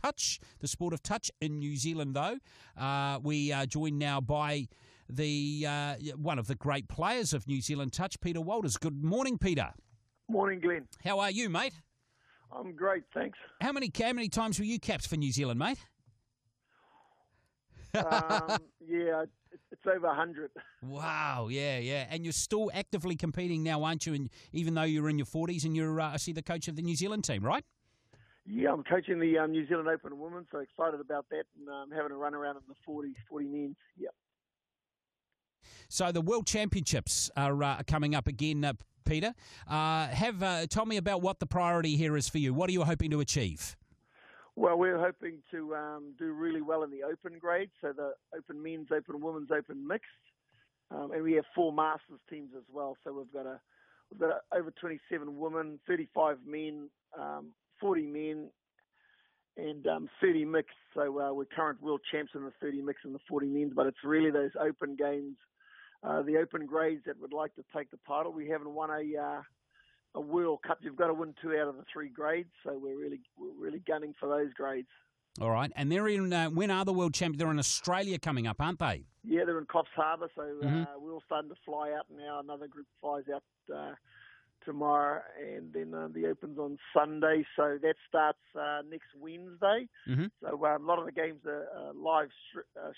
touch, the sport of touch in New Zealand, though. We are joined now by the one of the great players of New Zealand touch, Peter Walters. Good morning, Peter. Morning, Glenn. How are you, mate? I'm great, thanks. How many times were you capped for New Zealand, mate? Yeah, it's over 100. Wow, yeah. And you're still actively competing now, aren't you? And even though you're in your 40s and you're, I see, the coach of the New Zealand team, right? Yeah, I'm coaching the New Zealand Open Women, so excited about that, and having a run around in the 40 men's. Yep. So the World Championships are coming up again, Peter. Tell me about what the priority here is for you. What are you hoping to achieve? Well, we're hoping to do really well in the open grade, so the open men's, open women's, open mixed, and we have 4 masters teams as well. So we've got over 27 women, 35 men, 40 men, and 30 mixed. So we're current world champs in the 30 mixed and the 40 men's, but it's really those open games, the open grades that would like to take the title. We haven't won a World Cup. You've got to win 2 out of the 3 grades, so we're really gunning for those grades. All right, and they're in. When are the World Champions? They're in Australia coming up, aren't they? Yeah, they're in Coffs Harbour, so we're all starting to fly out now. Another group flies out tomorrow, and then the Open's on Sunday, so that starts next Wednesday. Mm-hmm. So a lot of the games are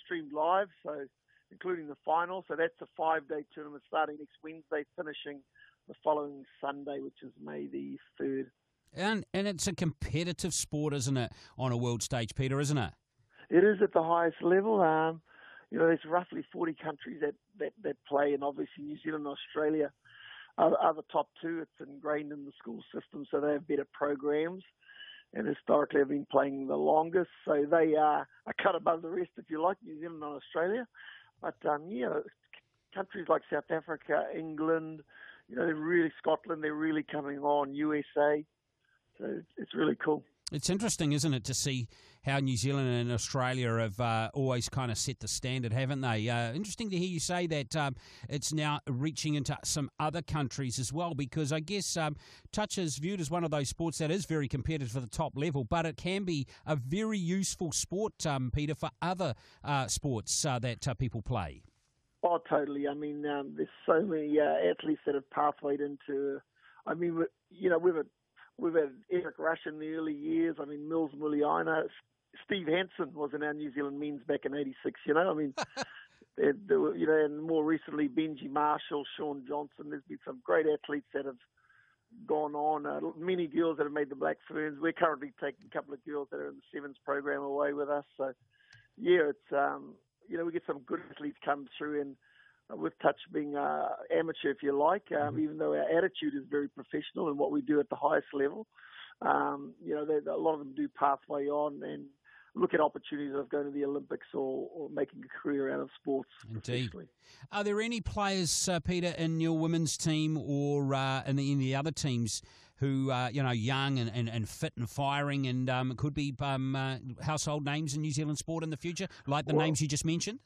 streamed live, so including the final. So that's a 5-day tournament starting next Wednesday, finishing the following Sunday, which is May the 3rd. And it's a competitive sport, isn't it, on a world stage, Peter, isn't it? It is at the highest level. There's roughly 40 countries that play, and obviously New Zealand and Australia are the top 2. It's ingrained in the school system, so they have better programs, and historically have been playing the longest. So they are a cut above the rest, if you like, New Zealand and Australia. But, countries like South Africa, England, Scotland, they're really coming on, USA. So it's really cool. It's interesting, isn't it, to see how New Zealand and Australia have always kind of set the standard, haven't they? Interesting to hear you say that it's now reaching into some other countries as well, because I guess touch is viewed as one of those sports that is very competitive at the top level, but it can be a very useful sport, Peter, for other sports that people play. Oh, totally. I mean, there's so many athletes that have pathwayed into. I mean, we've had Eric Rush in the early years. I mean, Mills Muliaina, Steve Hansen was in our New Zealand men's back in '86. I mean, and more recently Benji Marshall, Sean Johnson. There's been some great athletes that have gone on. Many girls that have made the Black Ferns. We're currently taking a couple of girls that are in the Sevens program away with us. So, yeah, it's we get some good athletes come through, and with touch being amateur, if you like, even though our attitude is very professional and what we do at the highest level, a lot of them do pathway on and look at opportunities of going to the Olympics or making a career out of sports. Indeed. Are there any players, Peter, in your women's team or in the other teams who are young and fit and firing and could be household names in New Zealand sport in the future, like the names you just mentioned?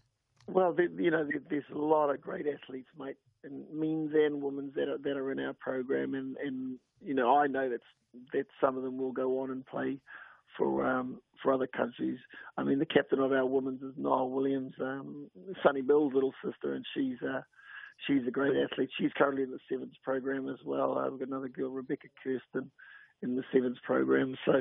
Well, there's a lot of great athletes, mate, and men's and women's that are in our program, and I know that some of them will go on and play for other countries. I mean, the captain of our women's is Niall Williams, Sonny Bill's little sister, and she's a great athlete. She's currently in the Sevens program as well. We've got another girl, Rebecca Kirsten, in the Sevens program. So,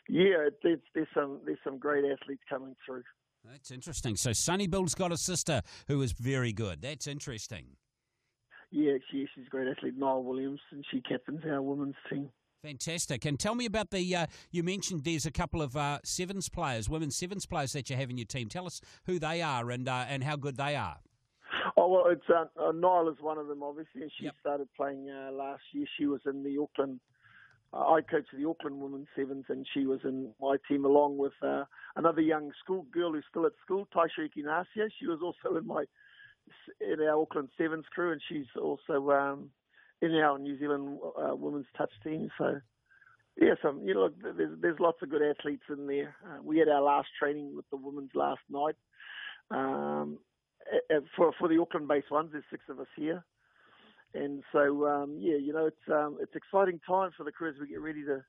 yeah, there's some great athletes coming through. That's interesting. So Sonny Bill's got a sister who is very good. That's interesting. Yeah, she's a great athlete, Niall Williams, and she captains our women's team. Fantastic. And tell me about you mentioned there's a couple of sevens players, women's sevens players that you have in your team. Tell us who they are and how good they are. Oh, well, it's Niall is one of them, obviously, and she started playing last year. She was in the Auckland. I coached the Auckland Women's Sevens, and she was in my team along with another young school girl who's still at school, Taisha Ikinasia. She was also in our Auckland Sevens crew, and she's also in our New Zealand women's touch team. So, yeah, there's lots of good athletes in there. We had our last training with the women's last night. For the Auckland-based ones, there's 6 of us here. And so, it's exciting time for the crew as we get ready to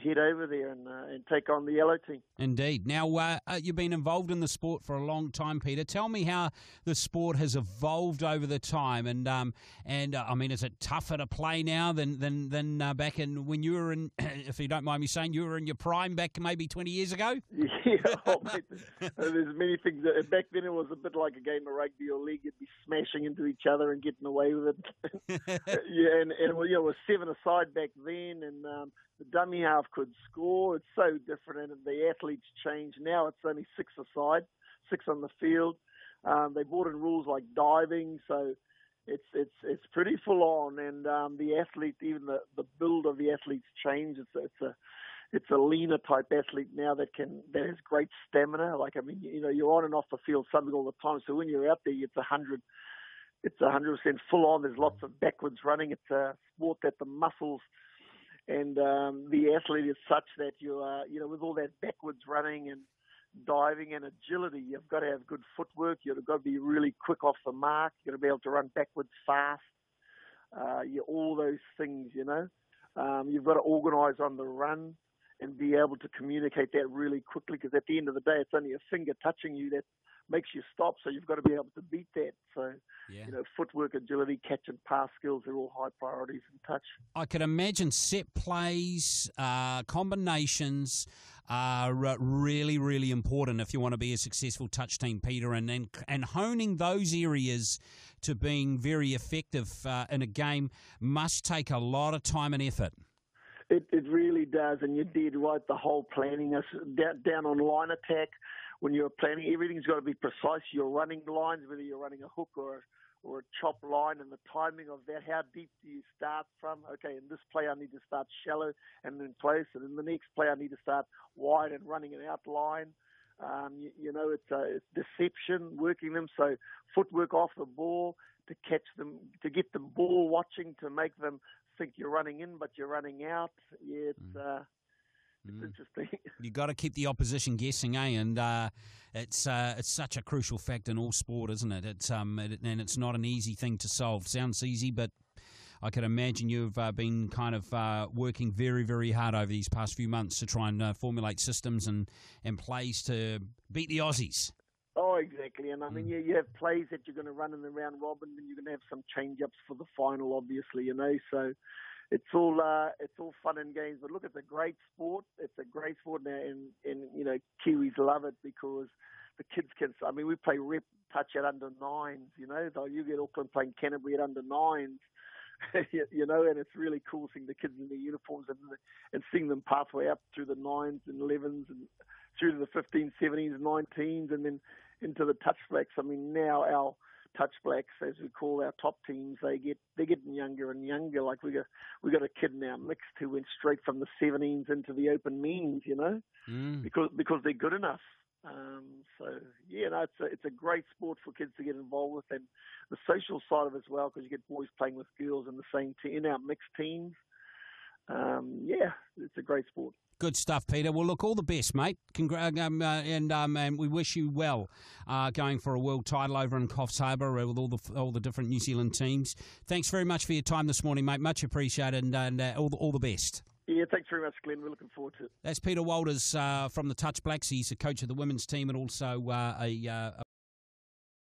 head over there and take on the yellow team. Indeed. Now, you've been involved in the sport for a long time, Peter. Tell me how the sport has evolved over the time, and I mean, is it tougher to play now than back in when you were in? If you don't mind me saying, you were in your prime back maybe 20 years ago. Yeah, oh, mate, there's many things. Back then, it was a bit like a game of rugby or league. You'd be smashing into each other and getting away with it. Yeah, and it was 7-a-side back then, and the dummy half could score. It's so different, and the athletes changed. Now it's only 6-a-side, 6 on the field. They brought in rules like diving, so it's pretty full on. And the athlete, even the build of the athletes changed. It's a leaner type athlete now that has great stamina. Like, I mean, you're on and off the field something all the time. So when you're out there, it's 100% full on. There's lots of backwards running. It's a sport that the muscles and the athlete is such that with all that backwards running and diving and agility, you've got to have good footwork. You've got to be really quick off the mark. You've got to be able to run backwards fast. All those things, You've got to organise on the run and be able to communicate that really quickly, because at the end of the day, it's only a finger touching you that makes you stop, so you've got to be able to beat that. So, footwork, agility, catch and pass skills are all high priorities in touch. I could imagine set plays, combinations are really, really important if you want to be a successful touch team, Peter, and honing those areas to being very effective in a game must take a lot of time and effort. It really does, and you did right. The whole planning, down on line attack, when you're planning, everything's got to be precise. Your running lines, whether you're running a hook or a chop line, and the timing of that. How deep do you start from? Okay, in this play I need to start shallow and then close, and in the next play I need to start wide and running an outline. It's deception, working them. So footwork off the ball to catch them, to get them ball watching, to make them think you're running in, but you're running out. Yeah, it's interesting. You got to keep the opposition guessing, And it's such a crucial fact in all sport, isn't it? And it's not an easy thing to solve. Sounds easy, but I can imagine you've been kind of working very, very hard over these past few months to try and formulate systems and plays to beat the Aussies. Oh, exactly. And I mean, you have plays that you're going to run in the round robin, and you're going to have some change-ups for the final, obviously, So it's all fun and games. But look, it's a great sport. It's a great sport now, and Kiwis love it because the kids can. I mean, we play rep touch at under 9s. You get Auckland playing Canterbury at under 9s. And it's really cool seeing the kids in their uniforms and seeing them pathway up through the 9s and 11s and through to the 15s, 17s, 19s, and then into the touch blacks. I mean, now our touch blacks, as we call our top teams, they're getting younger and younger. Like we got a kid now mixed who went straight from the 17s into the open means, because they're good enough. It's a great sport for kids to get involved with, and the social side of it as well, because you get boys playing with girls in the same team, in our mixed teams. It's a great sport. Good stuff, Peter. Well, look, all the best, mate. And we wish you well going for a world title over in Coffs Harbour with all the different New Zealand teams. Thanks very much for your time this morning, mate. Much appreciated, and all the best. Yeah, thanks very much, Glenn. We're looking forward to it. That's Peter Walters from the Touch Blacks. He's a coach of the women's team and also a